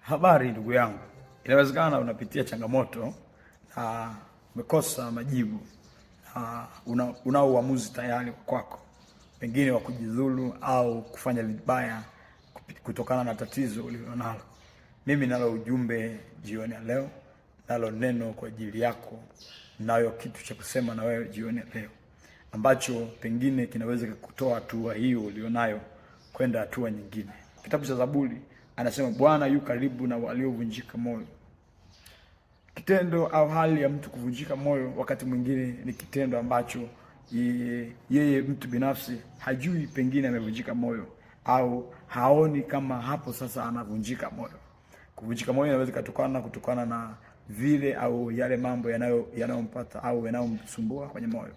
Habari ndugu yangu, inawezekana unapitia changamoto na umekosa majibu na una uamuzi tayari kwako, pengine wa kujidhuru au kufanya vibaya kutokana na tatizo ulilonalo. Mimi nalo ujumbe jioni ya leo, nalo neno kwa ajili yako, nayo kitu cha kusema na wewe jioni ya leo ambacho pengine kinaweza kukutoa hatua hiyo ulionayo kwenda hatua nyingine. Kitabu cha Zaburi anasema Bwana yu karibu na waliovunjika moyo. Kitendo au hali ya mtu kuvunjika moyo wakati mwingine ni kitendo ambacho yeye mtu binafsi hajui, pengine amevunjika moyo au haoni kama hapo sasa anavunjika moyo. Kuvunjika moyo inaweza kutokana na vile au yale mambo yanayompata au yanayomsumbua kwenye moyo.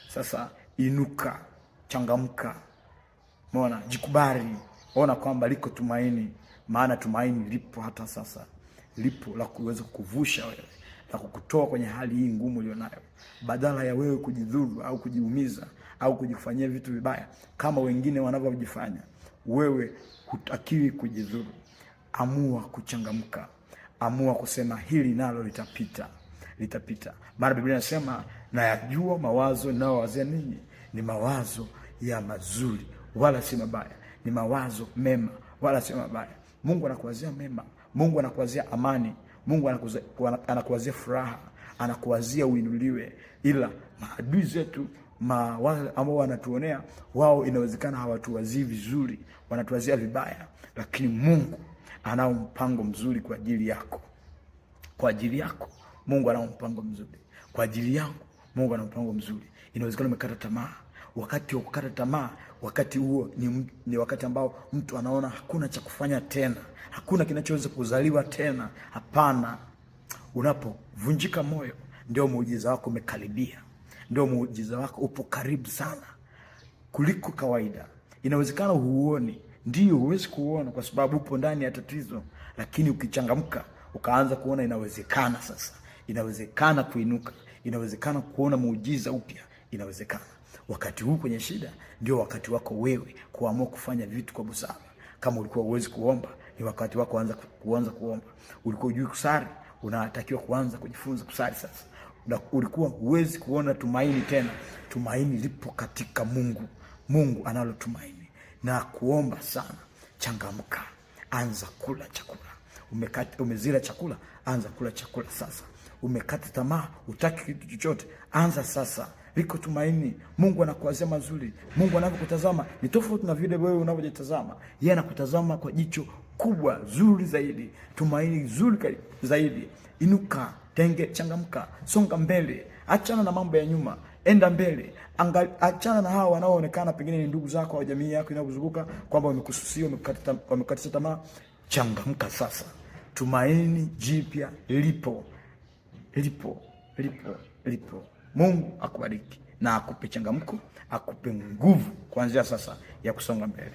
Sasa inuka, changamka. Umeona, jikubali, ona kwamba liko tumaini, maana tumaini lipo hata sasa. Lipo la kuweza kukuvusha wewe, la kukutoa kwenye hali hii ngumu ulionayo. Badala ya wewe kujidhuru au kujiumiza au kujifanyia vitu vibaya kama wengine wanavyojifanya, wewe hutakiwi kujidhuru. Amua kuchangamka. Amua kusema hili nalo litapita. Litapita. Maana Biblia inasema na yajua mawazo ninayowazia ninyi ni mawazo ya mazuri wala si mabaya. Ni mawazo mema wala si mabaya. Mungu anakuwazia mema. Mungu anakuwazia amani. Mungu anakuwazia furaha. Anakuwazia uinuliwe. Ila maadui zetu, wale ambao wanatuonea, wao inawezekana hawatuwazii vizuri, wanatuwazia vibaya, lakini Mungu anao mpango mzuri kwa ajili yako. Kwa ajili yako Mungu anao mpango mzuri. Kwa ajili yangu Mungu anao mpango mzuri. Inawezekana umekata tamaa. Wakati wa kukata tamaa, wakati huo ni wakati ambao mtu anaona hakuna cha kufanya tena, hakuna kinachoweza kuzaliwa tena. Hapana. Unapovunjika moyo, ndio muujiza wako umekaribia. Ndio muujiza wako upo karibu sana kuliko kawaida. Inawezekana huoni, ndio huwezi kuona kwa sababu upo ndani ya tatizo, lakini ukichangamka ukaanza kuona inawezekana sasa. Inawezekana kuinuka, inawezekana kuona muujiza upya, inawezekana. Wakati huu kwenye shida ndio wakati wako wewe kuamua kufanya vitu kwa busara. Kama ulikuwa huwezi kuomba, ni wakati wako kuanza kuomba. Ulikuwa hujui kusali, unatakiwa kuanza kujifunza kusali sasa. Ulikuwa huwezi kuona tumaini tena, tumaini lipo katika Mungu. Mungu analo tumaini na kuomba sana. Changamka, anza kula chakula. Umezila chakula, anza kula chakula sasa. Umekata tamaa, hutaki kitu chochote, anza sasa. Liko tumaini. Mungu anakuwazia mazuri. Mungu anapokutazama ni tofauti na vile wewe unavyojitazama. Yeye anakutazama kwa jicho kubwa, zuri zaidi, tumaini zuri zaidi. Inuka, changamka, songa mbele. Achana na mambo ya nyuma, enda mbele. Achana na hao wanaoonekana pengine ni ndugu zako au jamii yako inayokuzunguka kwamba wamekususia, wamekatisha tamaa. Changamka sasa. Tumaini jipya lipo. Lipo. Mungu akubariki na akupe changamko, akupe nguvu kuanzia sasa ya kusonga mbele.